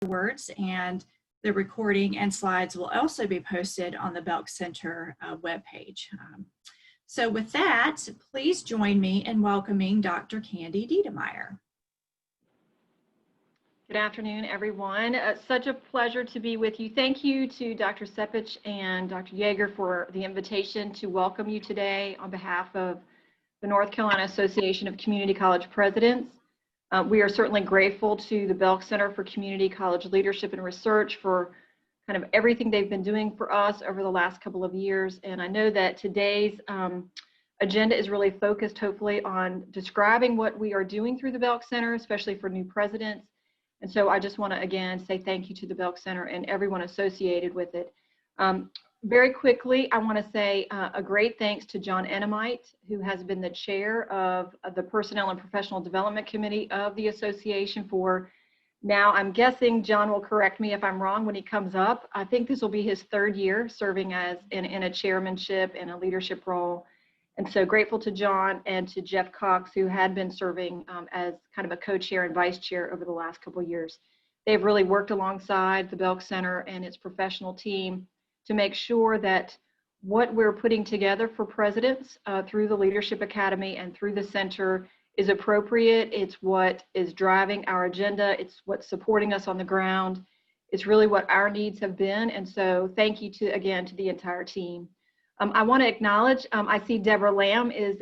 afterwards, and the recording and slides will also be posted on the Belk Center webpage. So with that, please join me in welcoming Dr. Candy Deitemeyer. Good afternoon, everyone. Such a pleasure to be with you. Thank you to Dr. Sepich and Dr. Yeager for the invitation to welcome you today on behalf of the North Carolina Association of Community College Presidents. We are certainly grateful to the Belk Center for Community College Leadership and Research for kind of everything they've been doing for us over the last couple of years. And I know that today's agenda is really focused, hopefully, on describing what we are doing through the Belk Center, especially for new presidents. And so I just want to, again, say thank you to the Belk Center and everyone associated with it. Very quickly, I want to say a great thanks to John Enrollment, who has been the chair of the Personnel and Professional Development Committee of the association for now, I'm guessing John will correct me if I'm wrong when he comes up. I think this will be his third year serving as in a chairmanship and a leadership role. And so grateful to John and to Jeff Cox, who had been serving as kind of a co-chair and vice chair over the last couple of years. They've really worked alongside the Belk Center and its professional team to make sure that what we're putting together for presidents through the Leadership Academy and through the center is appropriate. It's what is driving our agenda. It's what's supporting us on the ground. It's really what our needs have been. And so thank you again to the entire team. I want to acknowledge, I see Deborah Lamb is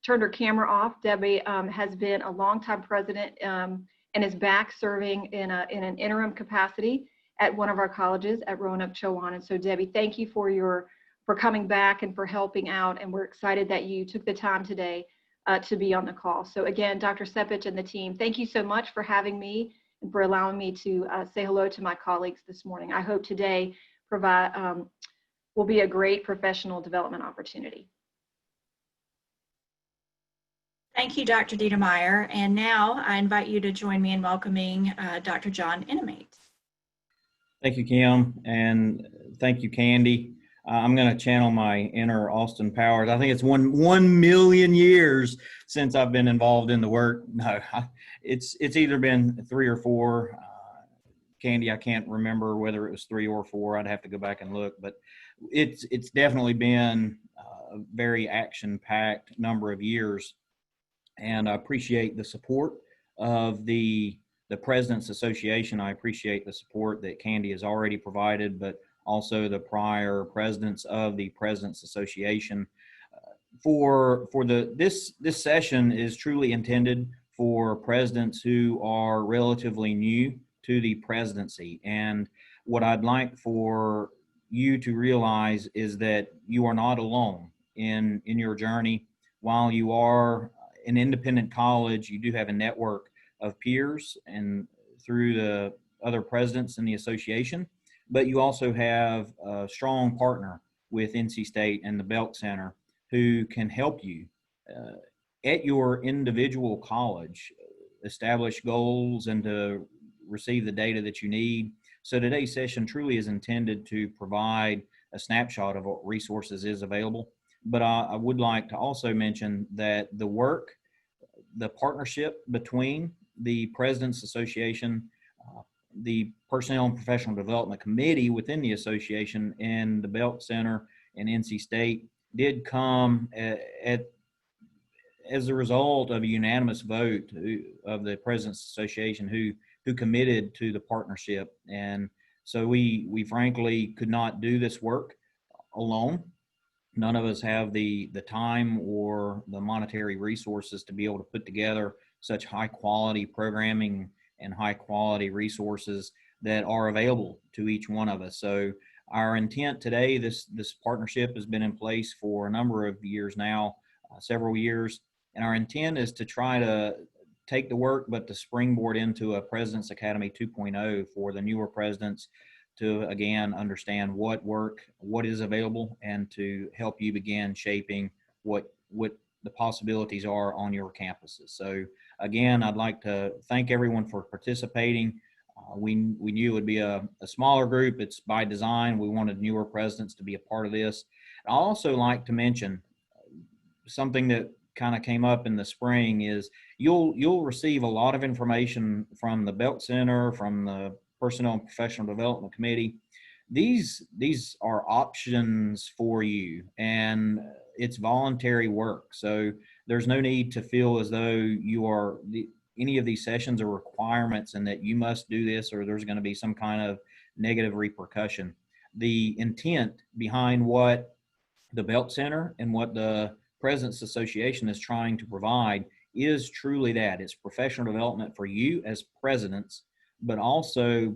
turned her camera off. Debbie has been a longtime president and is back serving in an interim capacity at one of our colleges at Roanoke Chowan. And so Debbie, thank you for coming back and for helping out. And we're excited that you took the time today to be on the call. So again, Dr. Sepich and the team, thank you so much for having me and for allowing me to say hello to my colleagues this morning. I hope today will be a great professional development opportunity. Thank you, Dr. Deitemeyer. And now I invite you to join me in welcoming Dr. John Enrollment. Thank you, Kim, and thank you, Candy. I'm going to channel my inner Austin Powers. I think it's 1 million years since I've been involved in the work. No, it's either been 3 or 4. Candy, I can't remember whether it was 3 or 4. I'd have to go back and look, but it's definitely been a very action-packed number of years, and I appreciate the support of the President's Association. I appreciate the support that Candy has already provided, but also the prior presidents of the President's Association. This session is truly intended for presidents who are relatively new to the presidency. And what I'd like for you to realize is that you are not alone in your journey. While you are an independent college, you do have a network of peers and through the other presidents in the association, but you also have a strong partner with NC State and the Belk Center who can help you at your individual college establish goals and to receive the data that you need. So today's session truly is intended to provide a snapshot of what resources is available. But I would like to also mention that the work, the partnership between the President's Association, the Personnel and Professional Development Committee within the association, and the Belk Center and NC State did come as a result of a unanimous vote of the President's Association who committed to the partnership. And so we frankly could not do this work alone. None of us have the time or the monetary resources to be able to put together such high quality programming and high quality resources that are available to each one of us. So our intent today, this partnership has been in place for a number of years now, several years, and our intent is to try to take the work, but to springboard into a President's Academy 2.0 for the newer presidents to, again, understand what is available, and to help you begin shaping what the possibilities are on your campuses. So again, I'd like to thank everyone for participating. We knew it would be a smaller group. It's by design. We wanted newer presidents to be a part of this. I'd also like to mention something that kind of came up in the spring is you'll receive a lot of information from the Belk Center, from the Personnel and Professional Development Committee. These are options for you, and it's voluntary work. So there's no need to feel as though you are any of these sessions are requirements and that you must do this or there's going to be some kind of negative repercussion. The intent behind what the Belk Center and what the President's Association is trying to provide is truly that. It's professional development for you as presidents, but also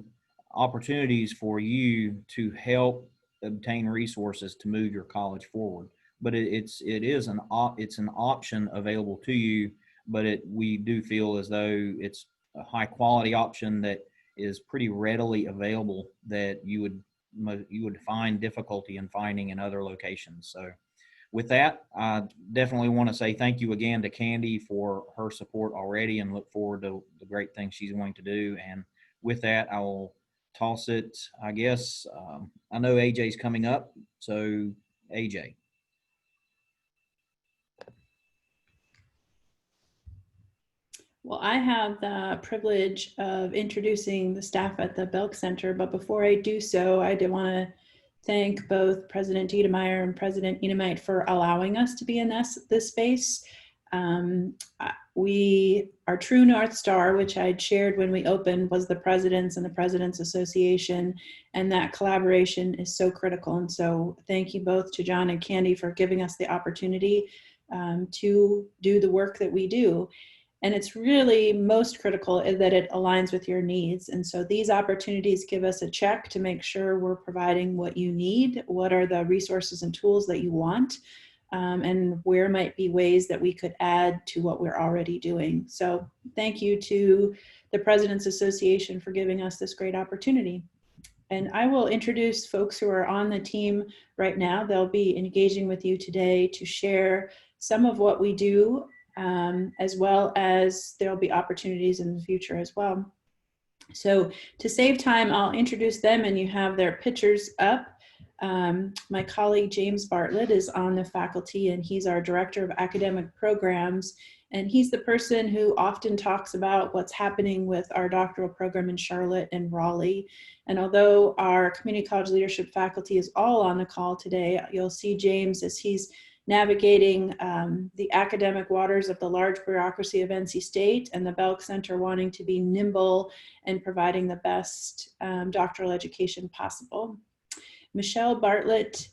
opportunities for you to help obtain resources to move your college forward. But it's an option available to you, but we do feel as though it's a high quality option that is pretty readily available that you would find difficulty in finding in other locations. So with that, I definitely want to say thank you again to Candy for her support already and look forward to the great things she's going to do. And with that, I will toss it, I guess. I know AJ's coming up, so AJ. Well, I have the privilege of introducing the staff at the Belk Center, but before I do so, I did want to thank both President Deitemeyer and President Enrollment for allowing us to be in this space. Our true North Star, which I'd shared when we opened, was the Presidents and the President's Association, and that collaboration is so critical. And so thank you both to John and Candy for giving us the opportunity to do the work that we do. And it's really most critical that it aligns with your needs. And so these opportunities give us a check to make sure we're providing what you need, what are the resources and tools that you want, and where might be ways that we could add to what we're already doing. So thank you to the President's Association for giving us this great opportunity. And I will introduce folks who are on the team right now. They'll be engaging with you today to share some of what we do, as well as there'll be opportunities in the future as well. So to save time, I'll introduce them and you have their pictures up. My colleague James Bartlett is on the faculty and he's our Director of Academic Programs. And he's the person who often talks about what's happening with our doctoral program in Charlotte and Raleigh. And although our community college leadership faculty is all on the call today, you'll see James as he's navigating the academic waters of the large bureaucracy of NC State and the Belk Center wanting to be nimble and providing the best doctoral education possible. Michelle Bartlett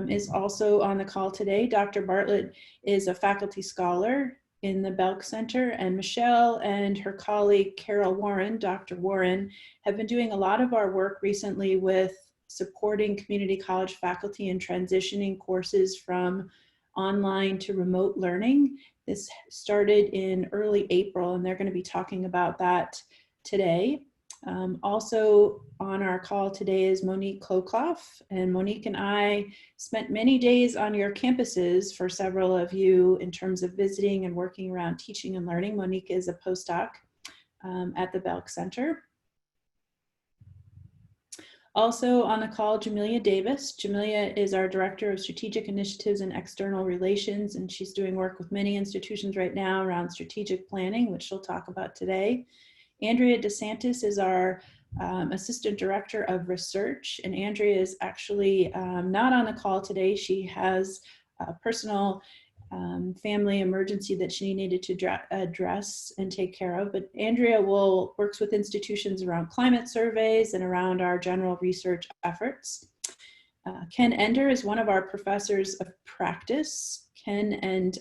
is also on the call today. Dr. Bartlett is a faculty scholar in the Belk Center, and Michelle and her colleague Carol Warren, Dr. Warren, have been doing a lot of our work recently with supporting community college faculty and transitioning courses from online to remote learning. This started in early April, and they're going to be talking about that today. Also on our call today is Monique Klokloff, and Monique and I spent many days on your campuses for several of you in terms of visiting and working around teaching and learning. Monique is a postdoc at the Belk Center. Also on the call, Jamelia Davis. Jamelia is our Director of Strategic Initiatives and External Relations, and she's doing work with many institutions right now around strategic planning, which she'll talk about today. Andrea DeSantis is our Assistant Director of Research, and Andrea is actually not on the call today. She has a personal family emergency that she needed to address and take care of. But Andrea works with institutions around climate surveys and around our general research efforts. Ken Ender is one of our professors of practice. Ken and,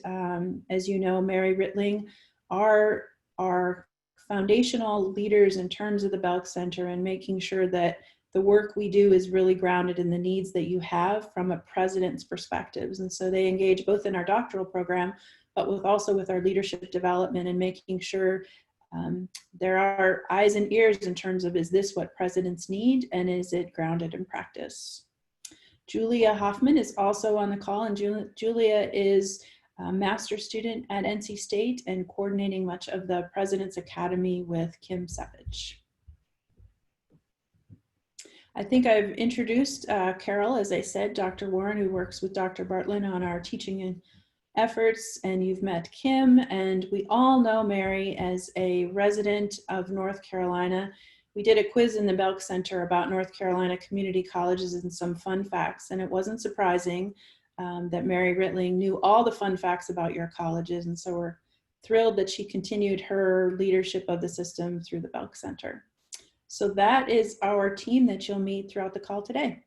as you know, Mary Rittling are our foundational leaders in terms of the Belk Center and making sure that the work we do is really grounded in the needs that you have from a president's perspectives. And so they engage both in our doctoral program, but also with our leadership development and making sure there are eyes and ears in terms of, is this what presidents need and is it grounded in practice? Julia Hoffman is also on the call, and Julia is a master's student at NC State and coordinating much of the President's Academy with Kim Sepich. I think I've introduced Carol, as I said, Dr. Warren, who works with Dr. Bartlett on our teaching and efforts, and you've met Kim, and we all know Mary as a resident of North Carolina. we did a quiz in the Belk Center about North Carolina community colleges and some fun facts. And it wasn't surprising that Mary Ritling knew all the fun facts about your colleges. And so we're thrilled that she continued her leadership of the system through the Belk Center. So that is our team that you'll meet throughout the call today.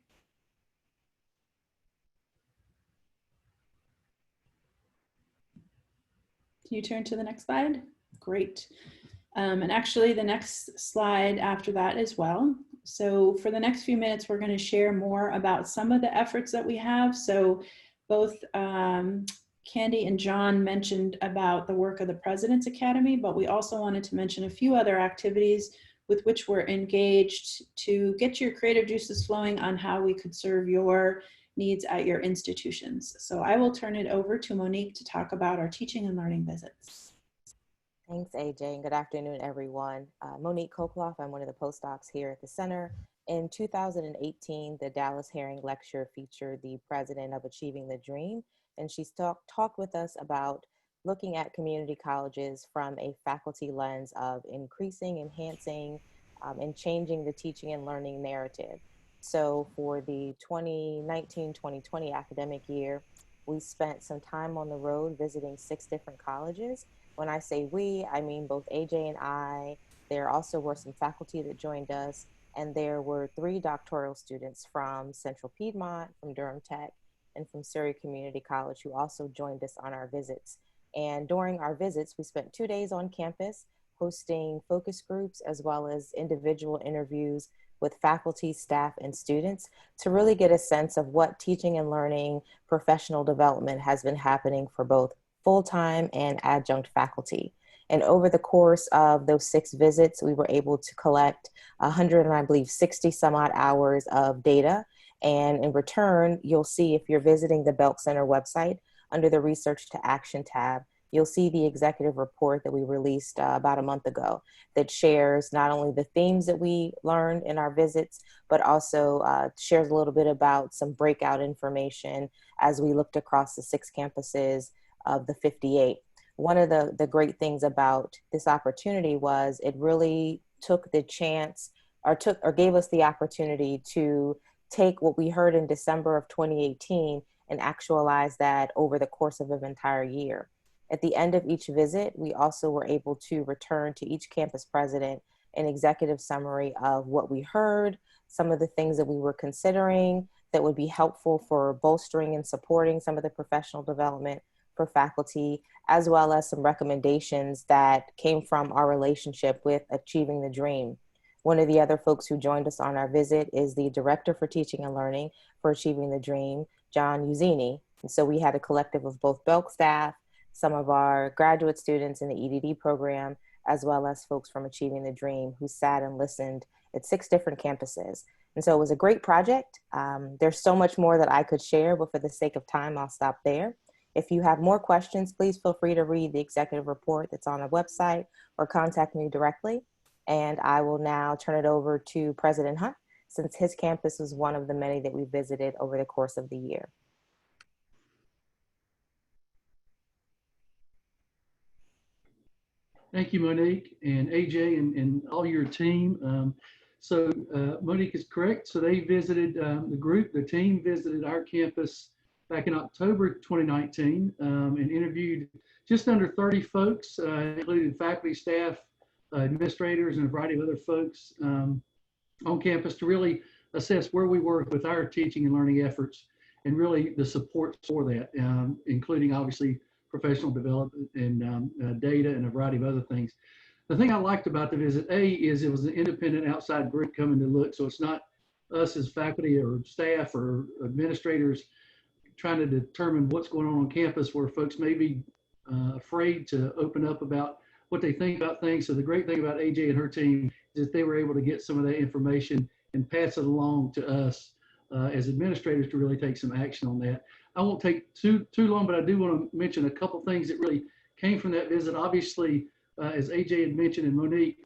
Can you turn to the next slide? Great. And actually the next slide after that as well. So for the next few minutes, we're going to share more about some of the efforts that we have. So both Candy and John mentioned about the work of the President's Academy, but we also wanted to mention a few other activities with which we're engaged to get your creative juices flowing on how we could serve your needs at your institutions. So I will turn it over to Monique to talk about our teaching and learning visits. Thanks, AJ, and good afternoon, everyone. Monique Kokloff, I'm one of the postdocs here at the center. In 2018, the Dallas Herring Lecture featured the president of Achieving the Dream, and she's talked with us about looking at community colleges from a faculty lens of increasing, enhancing, and changing the teaching and learning narrative. So for the 2019-2020 academic year, we spent some time on the road visiting 6 different colleges. When I say we, I mean both AJ and I. There also were some faculty that joined us, and there were 3 doctoral students from Central Piedmont, from Durham Tech, and from Surrey Community College who also joined us on our visits. And during our visits, we spent 2 days on campus hosting focus groups as well as individual interviews with faculty, staff, and students to really get a sense of what teaching and learning professional development has been happening for both full-time and adjunct faculty. And over the course of those 6 visits, we were able to collect 160 some odd hours of data. And in return, you'll see if you're visiting the Belk Center website under the Research to Action tab, you'll see the executive report that we released about a month ago that shares not only the themes that we learned in our visits, but also shares a little bit about some breakout information as we looked across the 6 campuses of the 58. One of the great things about this opportunity was it really took the chance or gave us the opportunity to take what we heard in December of 2018 and actualize that over the course of an entire year. At the end of each visit, we also were able to return to each campus president an executive summary of what we heard, some of the things that we were considering that would be helpful for bolstering and supporting some of the professional development for faculty, as well as some recommendations that came from our relationship with Achieving the Dream. One of the other folks who joined us on our visit is the Director for Teaching and Learning for Achieving the Dream, John Uzzini. And so we had a collective of both Belk staff, some of our graduate students in the EDD program, as well as folks from Achieving the Dream who sat and listened at 6 different campuses. And so it was a great project. There's so much more that I could share, but for the sake of time, I'll stop there. If you have more questions, please feel free to read the executive report that's on our website or contact me directly. And I will now turn it over to President Hunt, since his campus was one of the many that we visited over the course of the year. Thank you, Monique and AJ and all your team. Monique is correct. So they visited, the team visited our campus back in October 2019 and interviewed just under 30 folks, including faculty, staff, administrators, and a variety of other folks on campus to really assess where we were with our teaching and learning efforts and really the support for that, including obviously professional development and data and a variety of other things. The thing I liked about the visit, is it was an independent outside group coming to look. So it's not us as faculty or staff or administrators trying to determine what's going on campus where folks may be afraid to open up about what they think about things. So the great thing about AJ and her team is that they were able to get some of that information and pass it along to us as administrators to really take some action on that. I won't take too long, but I do want to mention a couple things that really came from that visit. Obviously, as AJ had mentioned and Monique,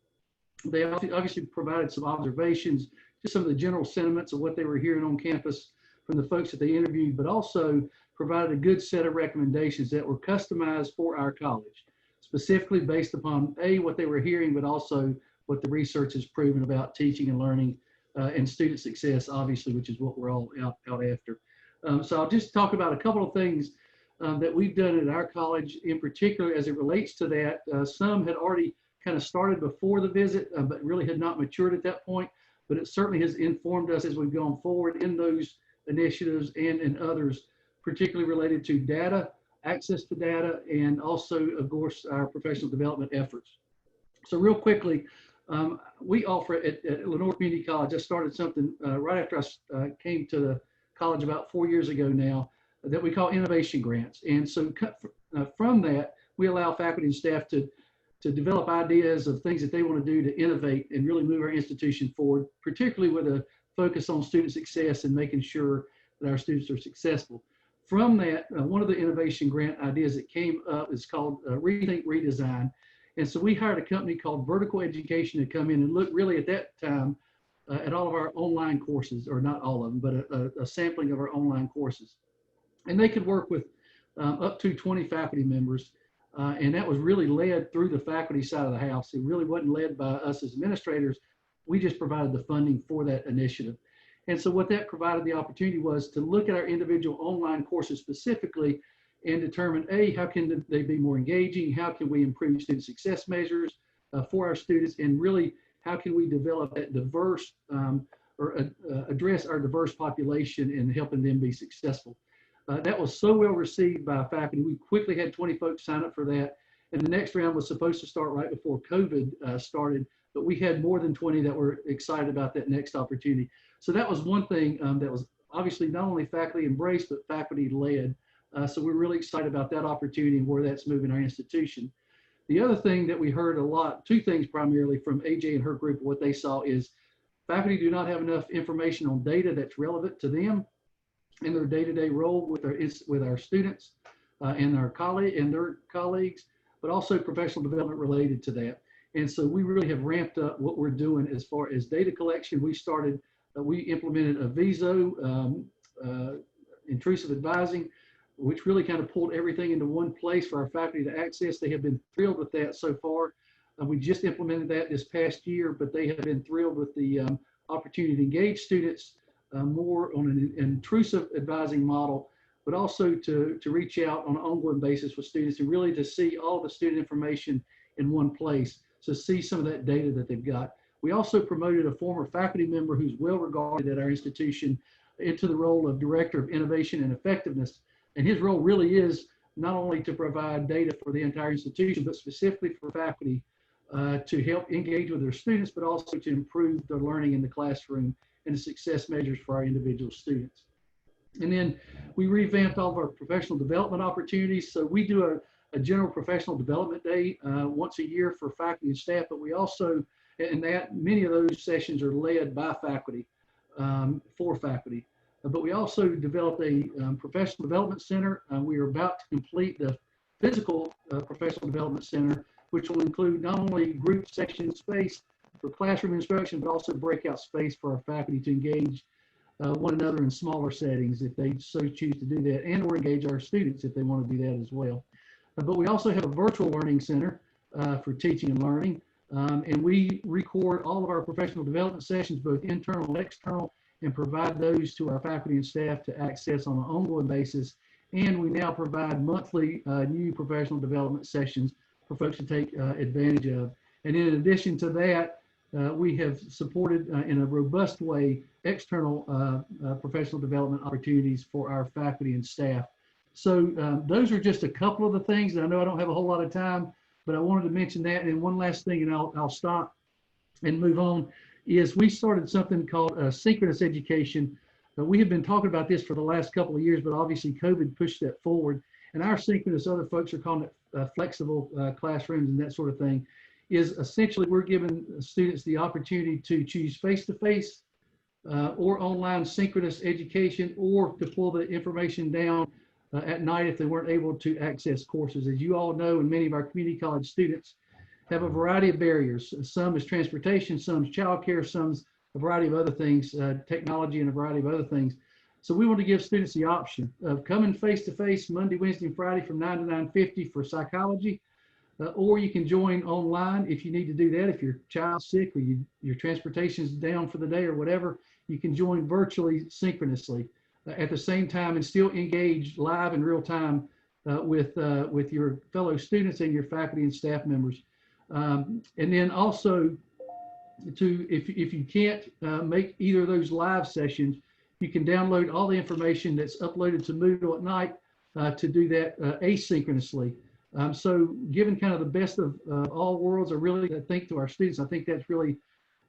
they obviously provided some observations, just some of the general sentiments of what they were hearing on campus from the folks that they interviewed, but also provided a good set of recommendations that were customized for our college, specifically based upon what they were hearing, but also what the research has proven about teaching and learning and student success, obviously, which is what we're all out after. So I'll just talk about a couple of things that we've done at our college in particular as it relates to that. Some had already kind of started before the visit, but really had not matured at that point. But it certainly has informed us as we've gone forward in those initiatives and in others, particularly related to data, access to data, and also, of course, our professional development efforts. So real quickly, we offer at Lenore Community College, I started something right after I came to the college about 4 years ago now that we call innovation grants. And so from that, we allow faculty and staff to develop ideas of things that they want to do to innovate and really move our institution forward, particularly with a focus on student success and making sure that our students are successful. From that, one of the innovation grant ideas that came up is called Rethink Redesign. And so we hired a company called Vertical Education to come in and look really at that time at all of our online courses, or not all of them, but a sampling of our online courses. And they could work with up to 20 faculty members. And that was really led through the faculty side of the house. It really wasn't led by us as administrators. We just provided the funding for that initiative. And so what that provided the opportunity was to look at our individual online courses specifically and determine, A, how can they be more engaging? How can we improve student success measures for our students? And really, how can we develop that diverse address our diverse population and helping them be successful? That was so well received by faculty. We quickly had 20 folks sign up for that. And the next round was supposed to start right before COVID started, but we had more than 20 that were excited about that next opportunity. So that was one thing that was obviously not only faculty embraced, but faculty led. So we're really excited about that opportunity and where that's moving our institution. The other thing that we heard a lot, two things primarily from AJ and her group, what they saw is faculty do not have enough information on data that's relevant to them in their day-to-day role with our students and their colleagues, but also professional development related to that. And so we really have ramped up what we're doing as far as data collection. We implemented a VISO, intrusive advising, which really kind of pulled everything into one place for our faculty to access. They have been thrilled with that so far. We just implemented that this past year, but they have been thrilled with the opportunity to engage students more on an intrusive advising model, but also to reach out on an ongoing basis with students and really to see all the student information in one place. So see some of that data that they've got. We also promoted a former faculty member who's well regarded at our institution into the role of Director of Innovation and Effectiveness. And his role really is not only to provide data for the entire institution, but specifically for faculty to help engage with their students, but also to improve their learning in the classroom and the success measures for our individual students. And then we revamped all of our professional development opportunities. So we do a general professional development day once a year for faculty and staff, but we also, and that many of those sessions are led by faculty, for faculty. But we also developed a professional development center. We are about to complete the physical professional development center, which will include not only group section space for classroom instruction, but also breakout space for our faculty to engage one another in smaller settings if they so choose to do that, and or engage our students if they want to do that as well. But we also have a virtual learning center for teaching and learning. And we record all of our professional development sessions, both internal and external, and provide those to our faculty and staff to access on an ongoing basis. And we now provide monthly new professional development sessions for folks to take advantage of. And in addition to that, we have supported in a robust way external professional development opportunities for our faculty and staff. So those are just a couple of the things. And I know I don't have a whole lot of time, but I wanted to mention that. And one last thing, and I'll stop and move on, is we started something called synchronous education. We have been talking about this for the last couple of years, but obviously COVID pushed that forward. And our synchronous, other folks are calling it flexible classrooms and that sort of thing, is essentially we're giving students the opportunity to choose face-to-face or online synchronous education, or to pull the information down at night if they weren't able to access courses. As you all know, and many of our community college students have a variety of barriers. Some is transportation, some is childcare, some's a variety of other things, technology and a variety of other things. So we want to give students the option of coming face-to-face Monday, Wednesday, and Friday from 9 to 9:50 for psychology, or you can join online if you need to do that. If your child's sick or your transportation's down for the day or whatever, you can join virtually synchronously at the same time and still engage live in real time with your fellow students and your faculty and staff members. And then also, if you can't make either of those live sessions, you can download all the information that's uploaded to Moodle at night to do that asynchronously. So given kind of the best of all worlds, I really think to our students, I think that's really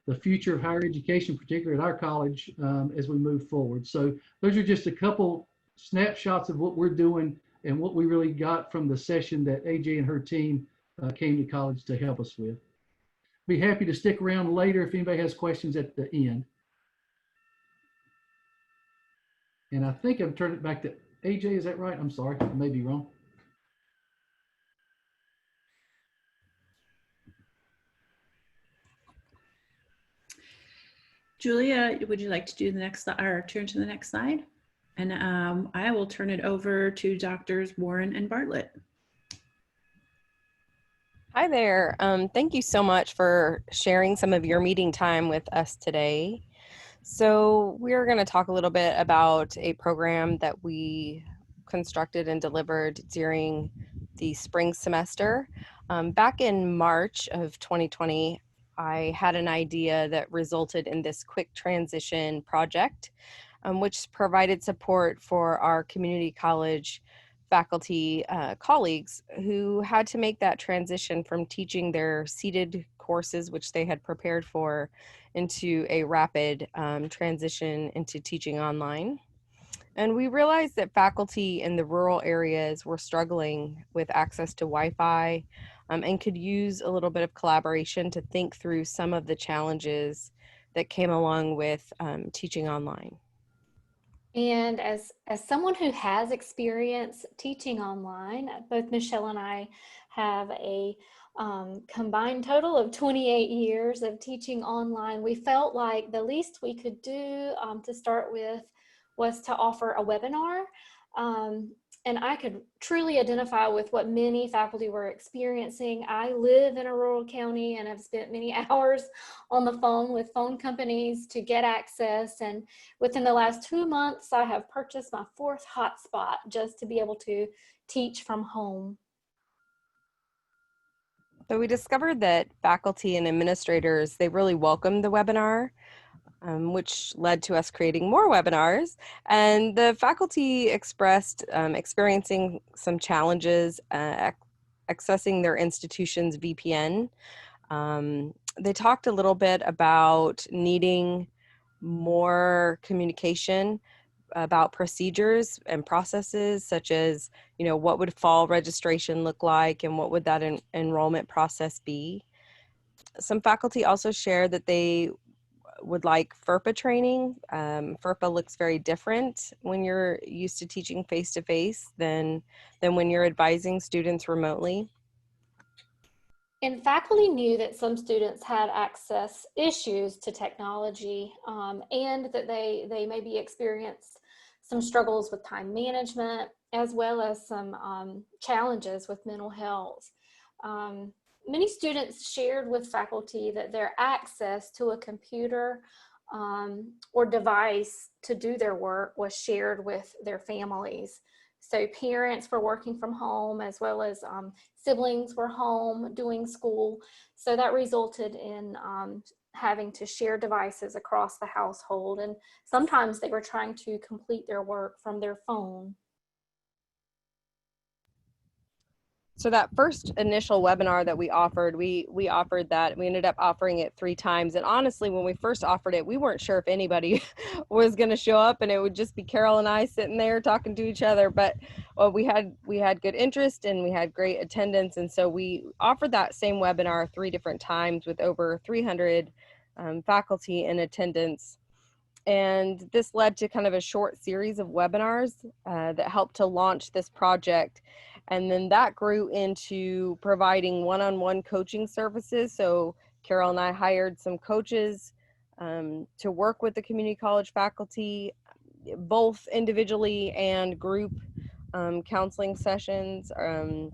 the future of higher education, particularly at our college, as we move forward. So those are just a couple snapshots of what we're doing and what we really got from the session that AJ and her team came to college to help us with. Be happy to stick around later if anybody has questions at the end. And I think I've turned it back to AJ, is that right? I'm sorry, I may be wrong. Julia, would you like to do the next or turn to the next slide? And I will turn it over to Doctors Warren and Bartlett. Hi there. Thank you so much for sharing some of your meeting time with us today. So we're going to talk a little bit about a program that we constructed and delivered during the spring semester. Back in March of 2020, I had an idea that resulted in this quick transition project, which provided support for our community college faculty colleagues who had to make that transition from teaching their seated courses, which they had prepared for, into a rapid transition into teaching online. And we realized that faculty in the rural areas were struggling with access to Wi-Fi and could use a little bit of collaboration to think through some of the challenges that came along with teaching online. And as someone who has experience teaching online, both Michelle and I have a combined total of 28 years of teaching online. We felt like the least we could do to start with was to offer a webinar. And I could truly identify with what many faculty were experiencing. I live in a rural county and have spent many hours on the phone with phone companies to get access. And within the last 2 months, I have purchased my 4th hotspot just to be able to teach from home. So we discovered that faculty and administrators, they really welcomed the webinar, which led to us creating more webinars. And the faculty expressed experiencing some challenges accessing their institution's VPN. They talked a little bit about needing more communication about procedures and processes, such as, what would fall registration look like and what would that enrollment process be. Some faculty also shared that they would like FERPA training. FERPA looks very different when you're used to teaching face-to-face than when you're advising students remotely. And faculty knew that some students had access issues to technology and that they maybe experienced some struggles with time management, as well as some challenges with mental health. Many students shared with faculty that their access to a computer or device to do their work was shared with their families. So parents were working from home, as well as siblings were home doing school. So that resulted in having to share devices across the household. And sometimes they were trying to complete their work from their phone. So that first initial webinar that we offered, we offered that. We ended up offering it 3 times. And honestly, when we first offered it, we weren't sure if anybody was going to show up, and it would just be Carol and I sitting there talking to each other. But we had good interest and we had great attendance. And so we offered that same webinar 3 different times with over 300 faculty in attendance. And this led to kind of a short series of webinars that helped to launch this project. And then that grew into providing one-on-one coaching services. So Carol and I hired some coaches to work with the community college faculty, both individually and group counseling sessions,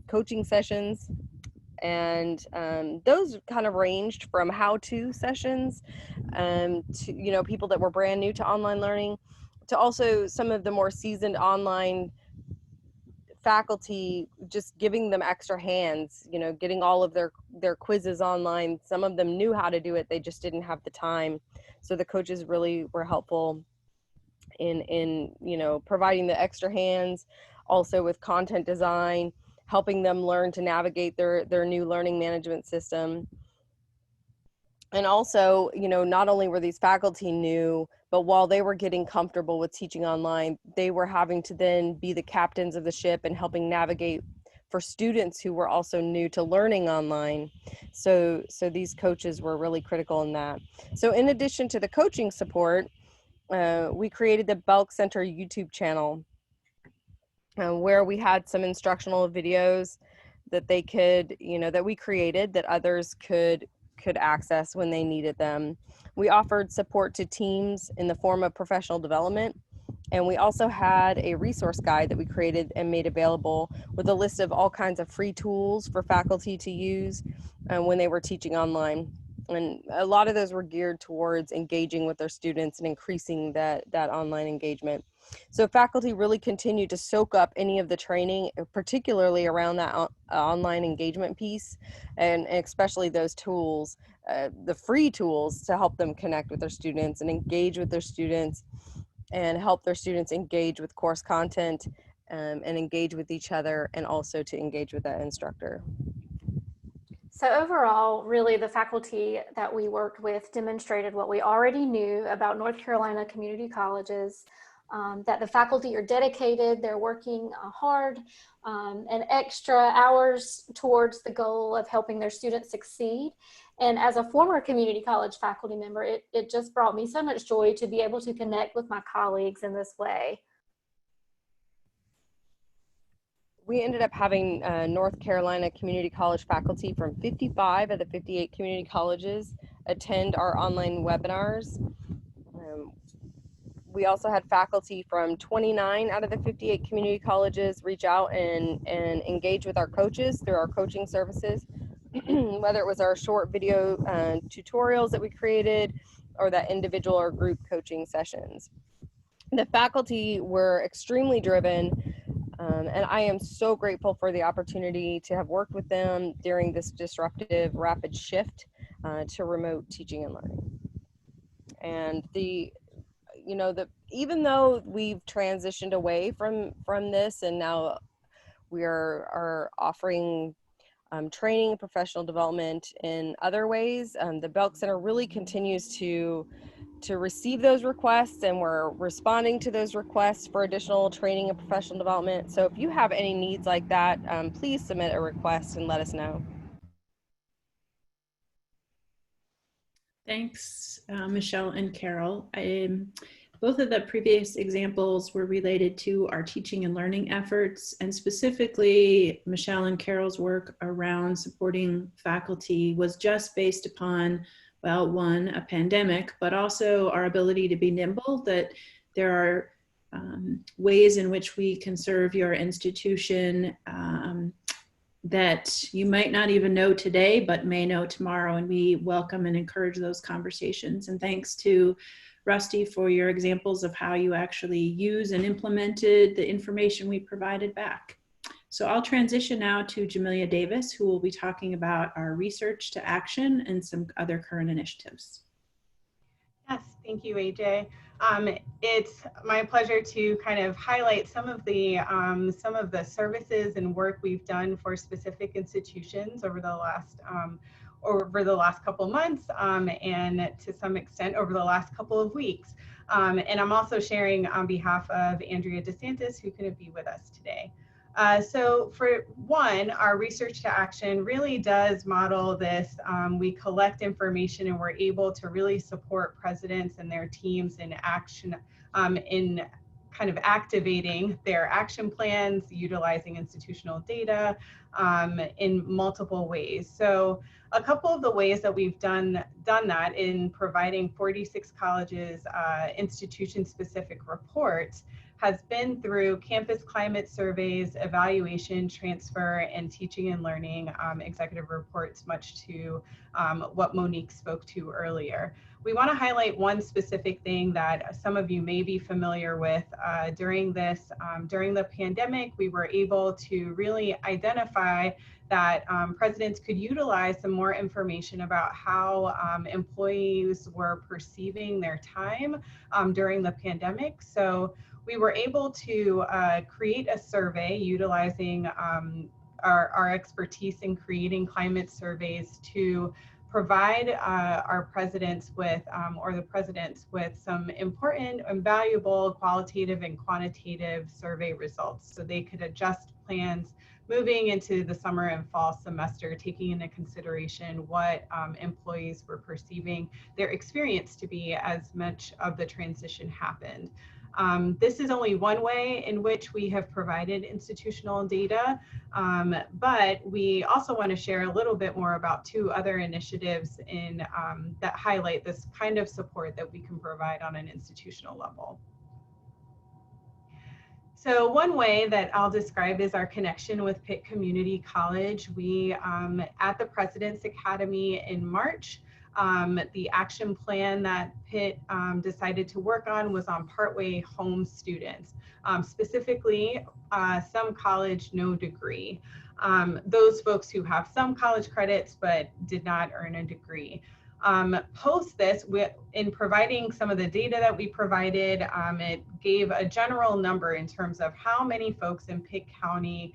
coaching sessions. And those kind of ranged from how-to sessions to people that were brand new to online learning, to also some of the more seasoned online faculty, just giving them extra hands, getting all of their quizzes online. Some of them knew how to do it, they just didn't have the time. So the coaches really were helpful in providing the extra hands, also with content design, helping them learn to navigate their new learning management system. And also, not only were these faculty new, but while they were getting comfortable with teaching online, they were having to then be the captains of the ship and helping navigate for students who were also new to learning online. So these coaches were really critical in that. So in addition to the coaching support, we created the Belk Center YouTube channel, where we had some instructional videos that they could, that we created that others could access when they needed them. We offered support to teams in the form of professional development. And we also had a resource guide that we created and made available with a list of all kinds of free tools for faculty to use when they were teaching online. And a lot of those were geared towards engaging with their students and increasing that online engagement. So faculty really continue to soak up any of the training, particularly around that online engagement piece, and especially those tools, the free tools to help them connect with their students and engage with their students and help their students engage with course content and engage with each other, and also to engage with that instructor. So overall, really the faculty that we worked with demonstrated what we already knew about North Carolina community colleges, that the faculty are dedicated, they're working hard and extra hours towards the goal of helping their students succeed. And as a former community college faculty member, it just brought me so much joy to be able to connect with my colleagues in this way. We ended up having North Carolina community college faculty from 55 of the 58 community colleges attend our online webinars. We also had faculty from 29 out of the 58 community colleges reach out and engage with our coaches through our coaching services, whether it was our short video tutorials that we created or that individual or group coaching sessions. The faculty were extremely driven, and I am so grateful for the opportunity to have worked with them during this disruptive, rapid shift to remote teaching and learning. And even though we've transitioned away from this, and now we are offering training, professional development in other ways, the Belk Center really continues to receive those requests, and we're responding to those requests for additional training and professional development. So if you have any needs like that, please submit a request and let us know. Thanks, Michelle and Carol. Both of the previous examples were related to our teaching and learning efforts, and specifically Michelle and Carol's work around supporting faculty was just based upon, well, one, a pandemic, but also our ability to be nimble, that there are ways in which we can serve your institution that you might not even know today, but may know tomorrow. And we welcome and encourage those conversations. And thanks to Rusty for your examples of how you actually use and implemented the information we provided back. So I'll transition now to Jamelia Davis, who will be talking about our research to action and some other current initiatives. Yes, thank you, AJ. It's my pleasure to kind of highlight some of the services and work we've done for specific institutions over the last couple months, and to some extent over the last couple of weeks. And I'm also sharing on behalf of Andrea DeSantis, who couldn't be with us today. So for one, our research to action really does model this. We collect information and we're able to really support presidents and their teams in action, in kind of activating their action plans, utilizing institutional data in multiple ways. So a couple of the ways that we've done that in providing 46 colleges institution-specific reports has been through campus climate surveys, evaluation, transfer, and teaching and learning executive reports, much to what Monique spoke to earlier. We want to highlight one specific thing that some of you may be familiar with. During the pandemic, we were able to really identify that presidents could utilize some more information about how employees were perceiving their time during the pandemic. So we were able to create a survey utilizing our expertise in creating climate surveys to provide our presidents with, or the presidents with, some important and valuable qualitative and quantitative survey results so they could adjust plans moving into the summer and fall semester, taking into consideration what employees were perceiving their experience to be as much of the transition happened. This is only one way in which we have provided institutional data, but we also want to share a little bit more about two other initiatives that highlight this kind of support that we can provide on an institutional level. So one way that I'll describe is our connection with Pitt Community College. We, at the President's Academy in March, the action plan that Pitt decided to work on was on partway home students, specifically some college, no degree. Those folks who have some college credits but did not earn a degree. Post this, in providing some of the data that we provided, it gave a general number in terms of how many folks in Pitt County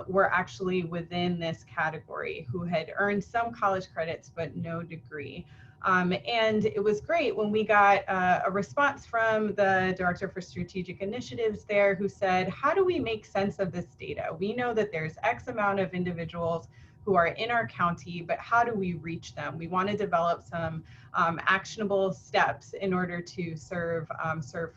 were actually within this category who had earned some college credits but no degree. And it was great when we got a response from the Director for Strategic Initiatives there who said, how do we make sense of this data? We know that there's X amount of individuals who are in our county, but how do we reach them? We want to develop some actionable steps in order to serve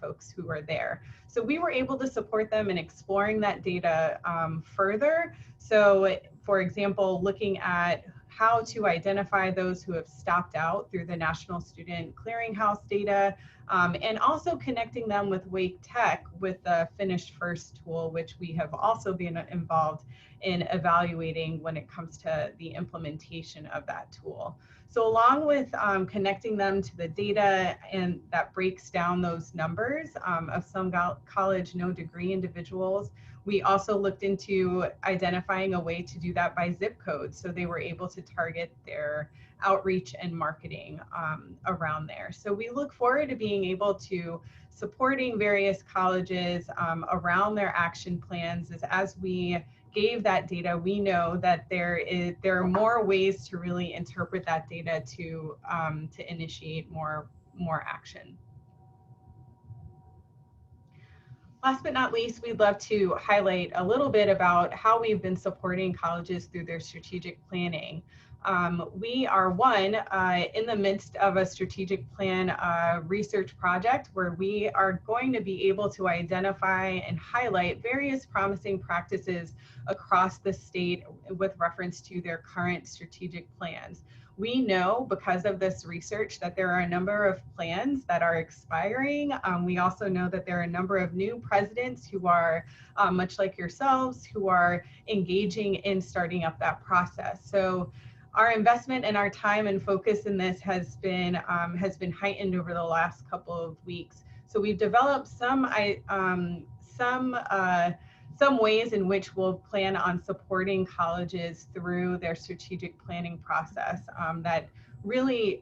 folks who are there. So we were able to support them in exploring that data further. So for example, looking at how to identify those who have stopped out through the National Student Clearinghouse data, and also connecting them with Wake Tech with the Finish First tool, which we have also been involved in evaluating when it comes to the implementation of that tool. So along with connecting them to the data and that breaks down those numbers of some college no degree individuals, we also looked into identifying a way to do that by zip code. So they were able to target their outreach and marketing around there. So we look forward to being able to supporting various colleges around their action plans. As we gave that data, we know that there are more ways to really interpret that data to initiate more action. Last but not least, we'd love to highlight a little bit about how we've been supporting colleges through their strategic planning. We are in the midst of a strategic plan research project where we are going to be able to identify and highlight various promising practices across the state with reference to their current strategic plans. We know because of this research that there are a number of plans that are expiring. We also know that there are a number of new presidents who are, much like yourselves, who are engaging in starting up that process. So our investment and our time and focus in this has been heightened over the last couple of weeks. So we've developed some ways in which we'll plan on supporting colleges through their strategic planning process that really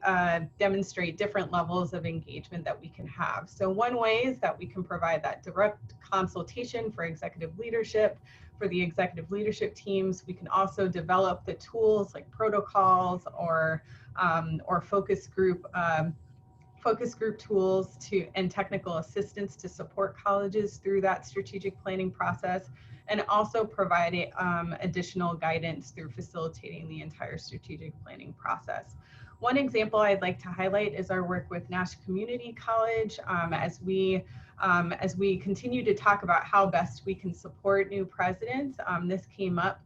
demonstrate different levels of engagement that we can have. So one way is that we can provide that direct consultation for executive leadership, for the executive leadership teams. We can also develop the tools like protocols or focus group tools and technical assistance to support colleges through that strategic planning process, and also provide additional guidance through facilitating the entire strategic planning process. One example I'd like to highlight is our work with Nash Community College as we continue to talk about how best we can support new presidents. This came up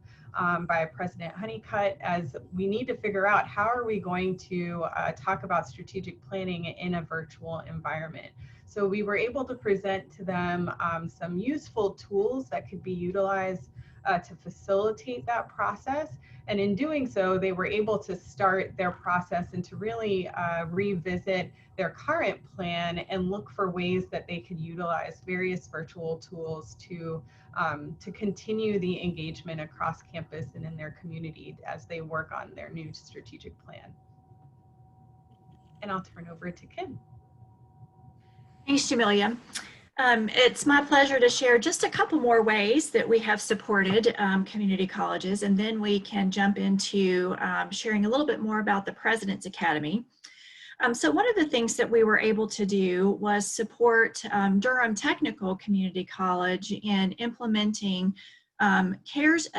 by President Honeycutt as we need to figure out how are we going to talk about strategic planning in a virtual environment. So we were able to present to them some useful tools that could be utilized to facilitate that process. And in doing so, they were able to start their process and to really revisit their current plan and look for ways that they could utilize various virtual tools to continue the engagement across campus and in their community as they work on their new strategic plan. And I'll turn over to Kim. Thanks, Jamelia. It's my pleasure to share just a couple more ways that we have supported community colleges, and then we can jump into sharing a little bit more about the President's Academy. So one of the things that we were able to do was support Durham Technical Community College in implementing a CARES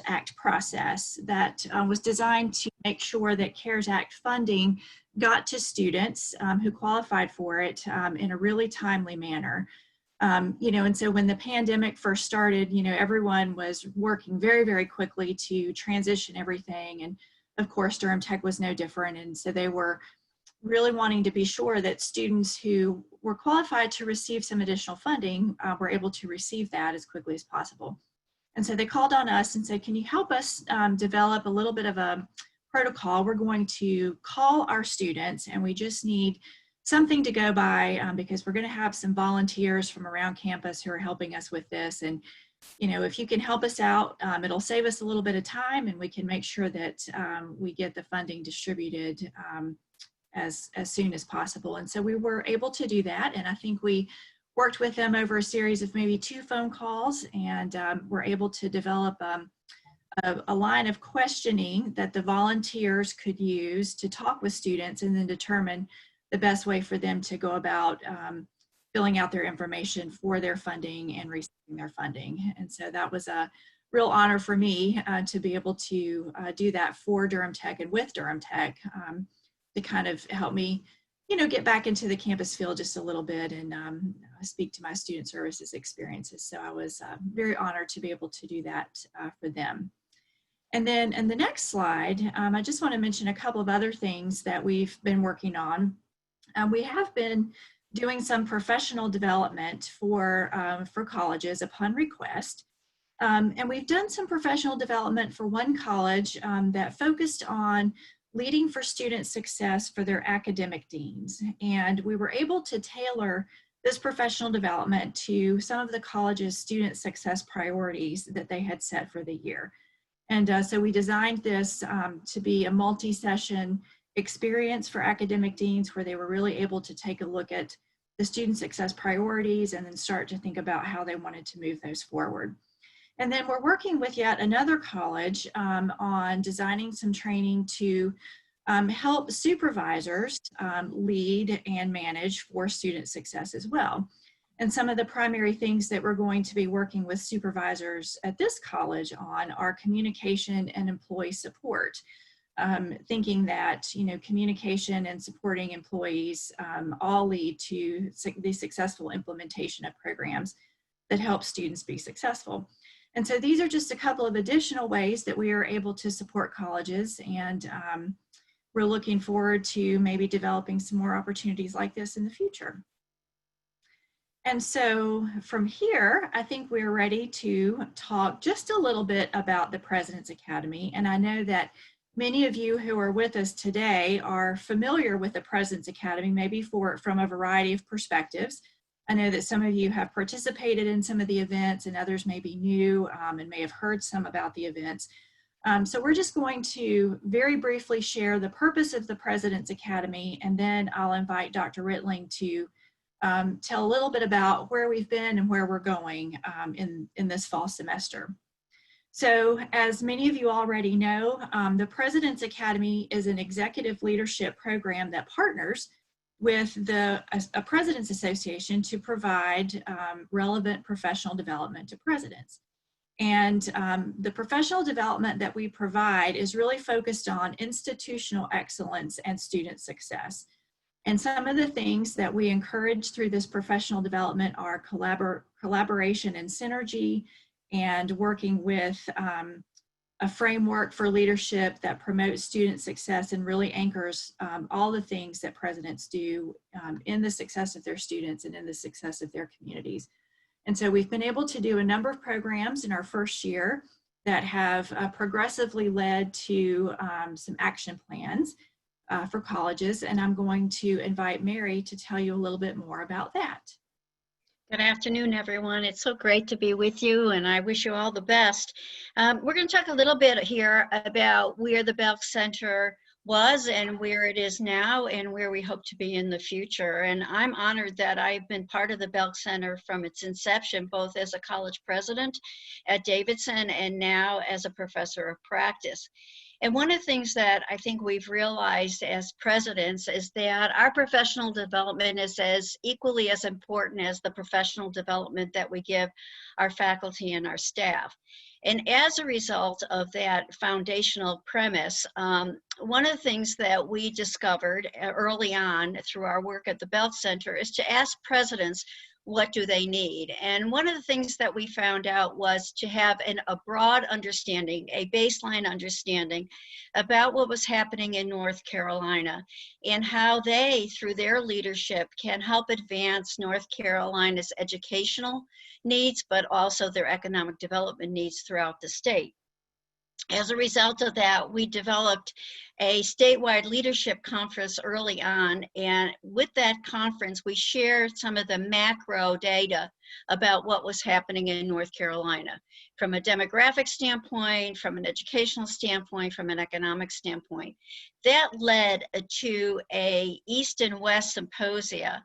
Act process that was designed to make sure that CARES Act funding got to students who qualified for it in a really timely manner. And so when the pandemic first started, everyone was working very, very quickly to transition everything. And of course, Durham Tech was no different. And so they were really wanting to be sure that students who were qualified to receive some additional funding were able to receive that as quickly as possible. And so they called on us and said, can you help us develop a little bit of a protocol? We're going to call our students and we just need something to go by because we're going to have some volunteers from around campus who are helping us with this. And, if you can help us out, it'll save us a little bit of time and we can make sure that we get the funding distributed as soon as possible. And so we were able to do that. And I think we worked with them over a series of maybe 2 phone calls and were able to develop a line of questioning that the volunteers could use to talk with students and then determine the best way for them to go about filling out their information for their funding and receiving their funding. And so that was a real honor for me to be able to do that for Durham Tech and with Durham Tech to kind of help me, get back into the campus field just a little bit and speak to my student services experiences. So I was very honored to be able to do that for them. And then in the next slide, I just want to mention a couple of other things that we've been working on. We have been doing some professional development for colleges upon request. And we've done some professional development for one college that focused on leading for student success for their academic deans. And we were able to tailor this professional development to some of the college's student success priorities that they had set for the year. And so we designed this to be a multi-session experience for academic deans where they were really able to take a look at the student success priorities and then start to think about how they wanted to move those forward. And then we're working with yet another college on designing some training to help supervisors lead and manage for student success as well. And some of the primary things that we're going to be working with supervisors at this college on are communication and employee support. Thinking that, communication and supporting employees all lead to the successful implementation of programs that help students be successful. And so these are just a couple of additional ways that we are able to support colleges, and we're looking forward to maybe developing some more opportunities like this in the future. And so from here, I think we're ready to talk just a little bit about the President's Academy. And I know that many of you who are with us today are familiar with the President's Academy, maybe from a variety of perspectives. I know that some of you have participated in some of the events and others may be new and may have heard some about the events. So we're just going to very briefly share the purpose of the President's Academy, and then I'll invite Dr. Rittling to tell a little bit about where we've been and where we're going in this fall semester. So as many of you already know, the President's Academy is an executive leadership program that partners with a President's Association to provide relevant professional development to presidents. And the professional development that we provide is really focused on institutional excellence and student success. And some of the things that we encourage through this professional development are collaboration and synergy, and working with a framework for leadership that promotes student success and really anchors all the things that presidents do in the success of their students and in the success of their communities. And so we've been able to do a number of programs in our first year that have progressively led to some action plans for colleges. And I'm going to invite Mary to tell you a little bit more about that. Good afternoon, everyone. It's so great to be with you, and I wish you all the best. We're going to talk a little bit here about where the Belk Center was and where it is now and where we hope to be in the future. And I'm honored that I've been part of the Belk Center from its inception, both as a college president at Davidson and now as a professor of practice. And one of the things that I think we've realized as presidents is that our professional development is as equally as important as the professional development that we give our faculty and our staff. And as a result of that foundational premise, one of the things that we discovered early on through our work at the Belk Center is to ask presidents, what do they need? And one of the things that we found out was to have a broad understanding, a baseline understanding about what was happening in North Carolina and how they, through their leadership, can help advance North Carolina's educational needs, but also their economic development needs throughout the state. As a result of that, we developed a statewide leadership conference early on, and with that conference, we shared some of the macro data about what was happening in North Carolina, from a demographic standpoint, from an educational standpoint, from an economic standpoint. That led to a East and West symposia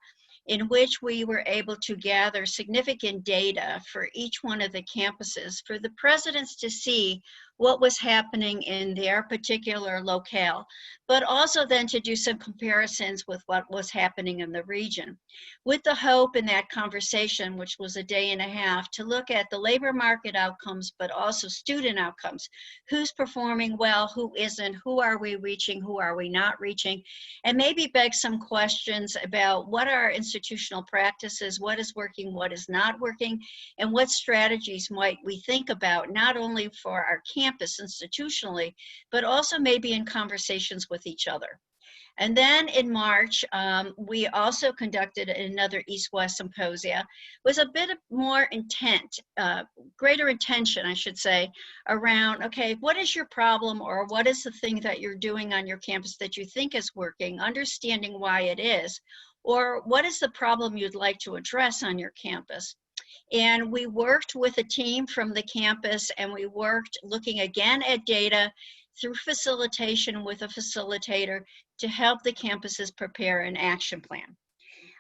in which we were able to gather significant data for each one of the campuses for the presidents to see what was happening in their particular locale, but also then to do some comparisons with what was happening in the region. With the hope in that conversation, which was a day and a half, to look at the labor market outcomes, but also student outcomes. Who's performing well, who isn't, who are we reaching, who are we not reaching, and maybe beg some questions about what are institutional practices, what is working, what is not working, and what strategies might we think about, not only for our campus institutionally, but also maybe in conversations with each other. And then in March, we also conducted another East-West symposia with a bit of more intent, greater intention, I should say, around, okay, what is your problem, or what is the thing that you're doing on your campus that you think is working, understanding why it is, or what is the problem you'd like to address on your campus. And we worked with a team from the campus, and we worked looking again at data through facilitation with a facilitator to help the campuses prepare an action plan.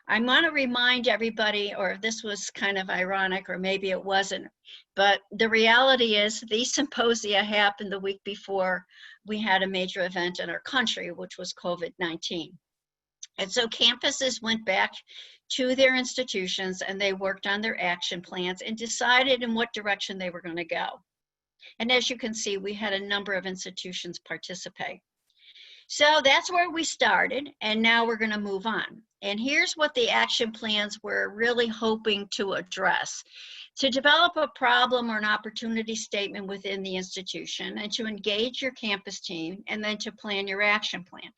I want to remind everybody, or this was kind of ironic, or maybe it wasn't, but the reality is these symposia happened the week before we had a major event in our country, which was COVID-19. And so campuses went back to their institutions and they worked on their action plans and decided in what direction they were going to go. And as you can see, we had a number of institutions participate. So that's where we started, and now we're going to move on. And here's what the action plans were really hoping to address: to develop a problem or an opportunity statement within the institution, and to engage your campus team, and then to plan your action plan.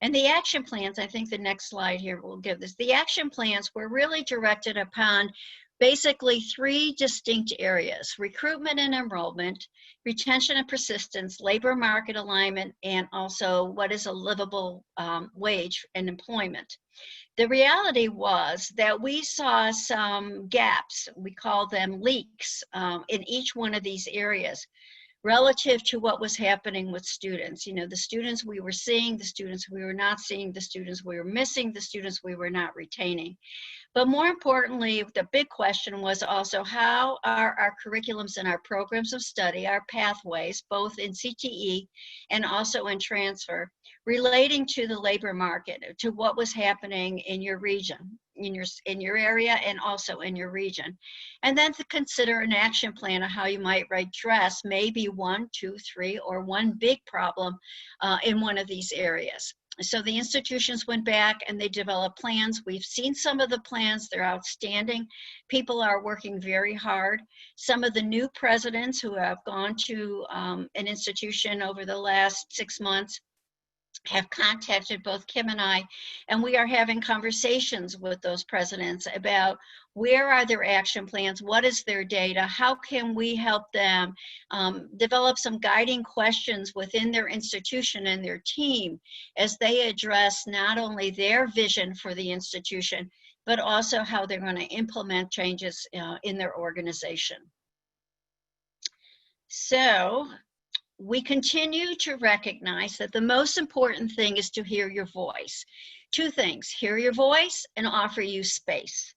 And the action plans, I think the next slide here will give this, the action plans were really directed upon basically three distinct areas: recruitment and enrollment, retention and persistence, labor market alignment, and also what is a livable wage and employment. The reality was that we saw some gaps, we call them leaks, in each one of these areas relative to what was happening with students. You know, the students we were seeing, the students we were not seeing, the students we were missing, the students we were not retaining. But more importantly, the big question was also, how are our curriculums and our programs of study, our pathways, both in CTE and also in transfer, relating to the labor market, to what was happening in your region? in your area and also in your region. And then to consider an action plan of how you might address maybe 1, 2, 3, or one big problem in one of these areas. So the institutions went back and they developed plans. We've seen some of the plans, they're outstanding. People are working very hard. Some of the new presidents who have gone to an institution over the last 6 months have contacted both Kim and I, and we are having conversations with those presidents about where are their action plans, what is their data, how can we help them develop some guiding questions within their institution and their team as they address not only their vision for the institution, but also how they're going to implement changes in their organization. So, we continue to recognize that the most important thing is to hear your voice. 2 things, hear your voice and offer you space.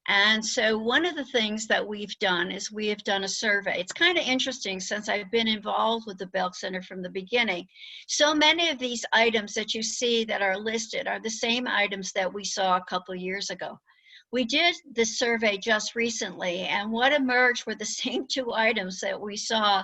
And so one of the things that we've done is we have done a survey. It's kind of interesting since I've been involved with the Belk Center from the beginning. So many of these items that you see that are listed are the same items that we saw a couple years ago. We did this survey just recently, and what emerged were the same 2 items that we saw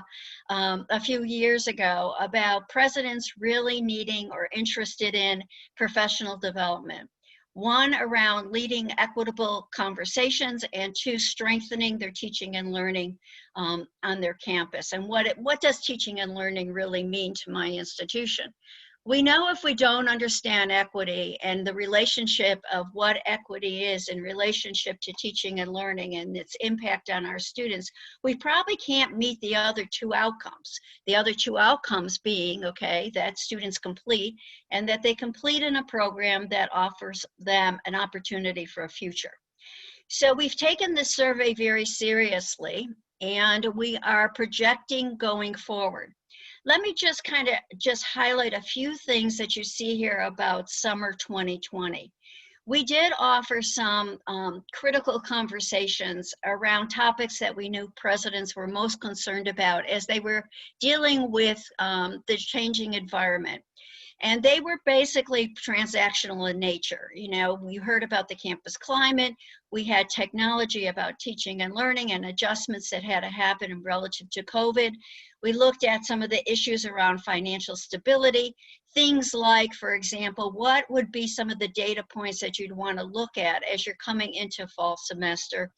a few years ago about presidents really needing or interested in professional development. 1, around leading equitable conversations, and 2, strengthening their teaching and learning on their campus. And what does teaching and learning really mean to my institution? We know if we don't understand equity and the relationship of what equity is in relationship to teaching and learning and its impact on our students, we probably can't meet the other 2 outcomes. The other 2 outcomes being, okay, that students complete and that they complete in a program that offers them an opportunity for a future. So we've taken this survey very seriously, and we are projecting going forward. Let me just highlight a few things that you see here about summer 2020. We did offer some critical conversations around topics that we knew presidents were most concerned about as they were dealing with the changing environment. And they were basically transactional in nature. You know, we heard about the campus climate. We had technology about teaching and learning and adjustments that had to happen relative to COVID. We looked at some of the issues around financial stability, things like, for example, what would be some of the data points that you'd want to look at as you're coming into fall semester,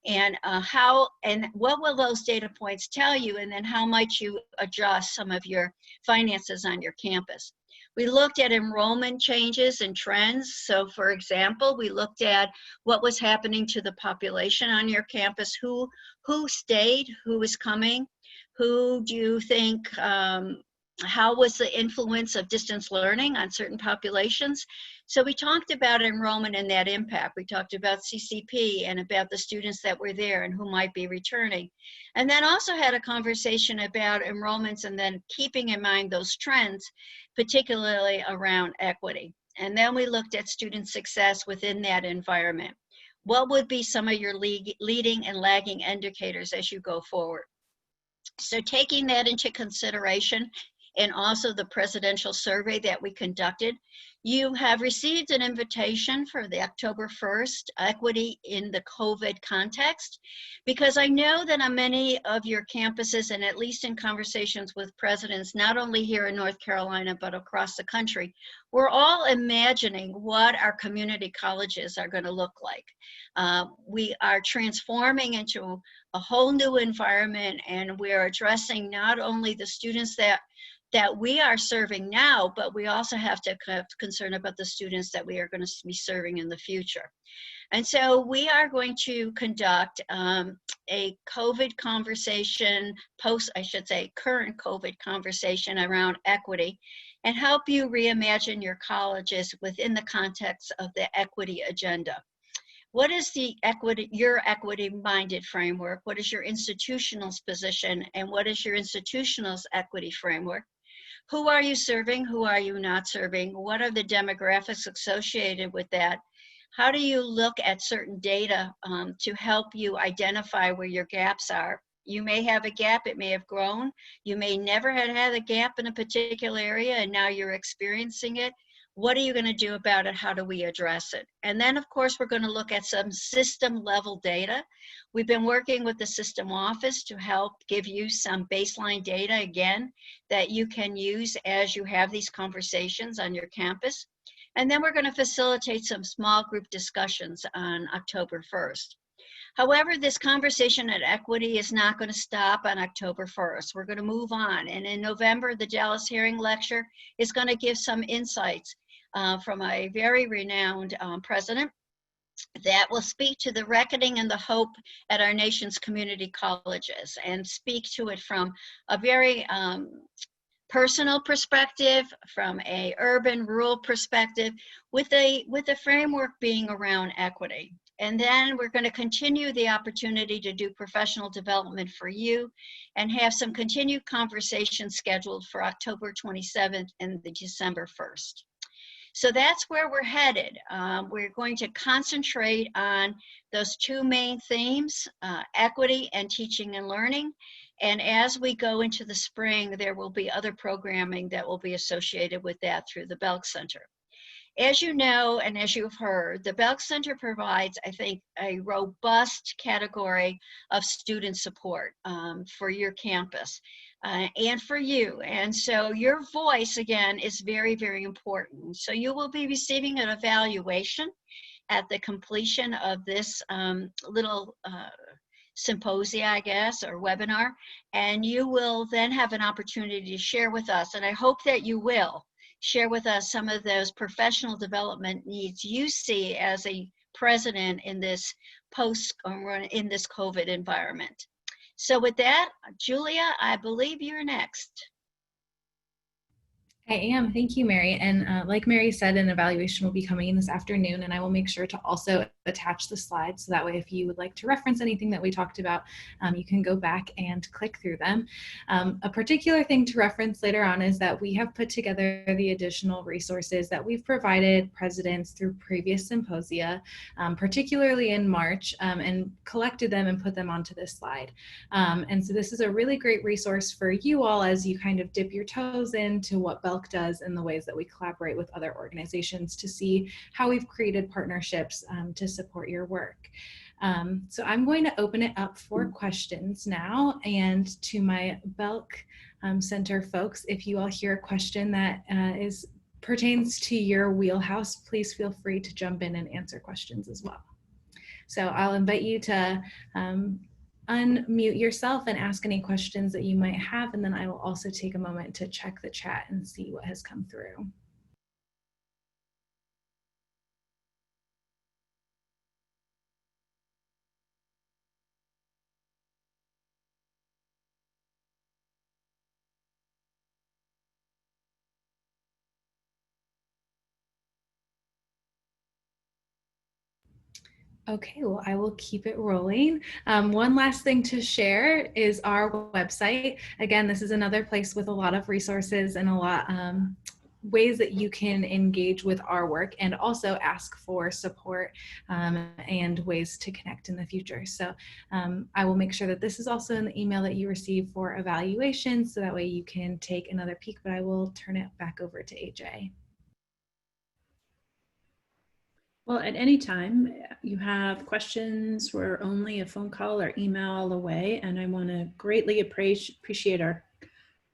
and what will those data points tell you, and then how might you adjust some of your finances on your campus. We looked at enrollment changes and trends. So for example, we looked at what was happening to the population on your campus, who stayed, who is coming, who do you think, how was the influence of distance learning on certain populations? So we talked about enrollment and that impact. We talked about CCP and about the students that were there and who might be returning. And then also had a conversation about enrollments and then keeping in mind those trends, particularly around equity. And then we looked at student success within that environment. What would be some of your leading and lagging indicators as you go forward? So taking that into consideration, and also the presidential survey that we conducted, you have received an invitation for the October 1st Equity in the COVID context, because I know that on many of your campuses, and at least in conversations with presidents, not only here in North Carolina, but across the country, we're all imagining what our community colleges are going to look like. We are transforming into a whole new environment, and we're addressing not only the students that we are serving now, but we also have to have concern about the students that we are going to be serving in the future. And so we are going to conduct a COVID conversation, current COVID conversation around equity, and help you reimagine your colleges within the context of the equity agenda. What is your equity-minded framework? What is your institutional's position? And what is your institutional's equity framework? Who are you serving? Who are you not serving? What are the demographics associated with that? How do you look at certain data to help you identify where your gaps are? You may have a gap, it may have grown. You may never have had a gap in a particular area and now you're experiencing it. What are you going to do about it? How do we address it? And then, of course, we're going to look at some system level data. We've been working with the system office to help give you some baseline data, again, that you can use as you have these conversations on your campus. And then we're going to facilitate some small group discussions on October 1st. However, this conversation at Equity is not going to stop on October 1st. We're going to move on. And in November, the Dallas Hearing Lecture is going to give some insights from a very renowned president that will speak to the reckoning and the hope at our nation's community colleges, and speak to it from a very personal perspective, from a urban rural perspective, with a framework being around equity. And then we're going to continue the opportunity to do professional development for you and have some continued conversations scheduled for October 27th and the December 1st. So that's where we're headed. We're going to concentrate on those two main themes, equity and teaching and learning. And as we go into the spring, there will be other programming that will be associated with that through the Belk Center. As you know, and as you've heard, the Belk Center provides, I think, a robust category of student support for your campus and for you. And so your voice, again, is very, very important. So you will be receiving an evaluation at the completion of this little symposia, I guess, or webinar, and you will then have an opportunity to share with us, and I hope that you will share with us some of those professional development needs you see as a president in this in this COVID environment. So with that, Julia, I believe you're next. I am. Thank you, Mary. And like Mary said, an evaluation will be coming in this afternoon, and I will make sure to also attach the slides. So that way, if you would like to reference anything that we talked about, you can go back and click through them. A particular thing to reference later on is that we have put together the additional resources that we've provided presidents through previous symposia, particularly in March, and collected them and put them onto this slide. And so this is a really great resource for you all as you kind of dip your toes into what Belk does and the ways that we collaborate with other organizations to see how we've created partnerships to support your work. So I'm going to open it up for questions now, and to my Belk Center folks, if you all hear a question that pertains to your wheelhouse, please feel free to jump in and answer questions as well. So I'll invite you to unmute yourself and ask any questions that you might have, and then I will also take a moment to check the chat and see what has come through. Okay, well, I will keep it rolling. One last thing to share is our website. Again, this is another place with a lot of resources and a lot ways that you can engage with our work and also ask for support and ways to connect in the future. So I will make sure that this is also in the email that you receive for evaluation, so that way you can take another peek, but I will turn it back over to AJ. Well, at any time you have questions, we're only a phone call or email away, and I want to greatly appreciate our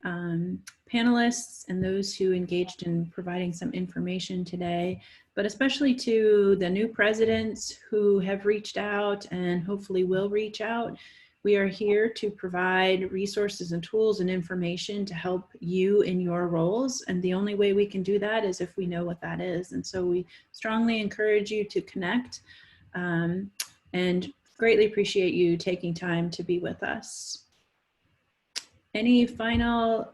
panelists and those who engaged in providing some information today, but especially to the new presidents who have reached out and hopefully will reach out. We are here to provide resources and tools and information to help you in your roles. And the only way we can do that is if we know what that is. And so we strongly encourage you to connect and greatly appreciate you taking time to be with us. Any final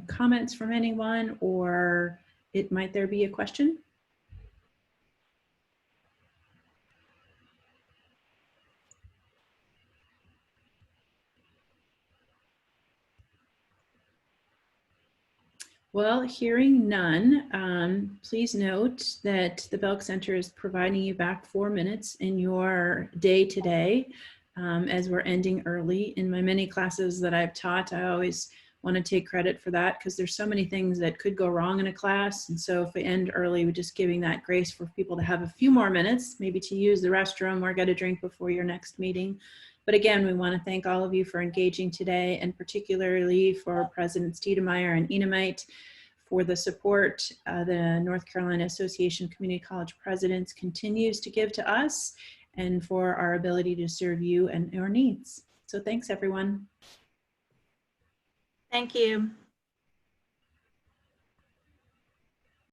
comments from anyone, or might there be a question? Well, hearing none, please note that the Belk Center is providing you back 4 minutes in your day today as we're ending early. In my many classes that I've taught, I always want to take credit for that because there's so many things that could go wrong in a class. And so if we end early, we're just giving that grace for people to have a few more minutes, maybe to use the restroom or get a drink before your next meeting. But again, we want to thank all of you for engaging today, and particularly for Presidents Deitemeyer and Enrollment for the support the North Carolina Association of Community College Presidents continues to give to us, and for our ability to serve you and your needs. So thanks, everyone. Thank you.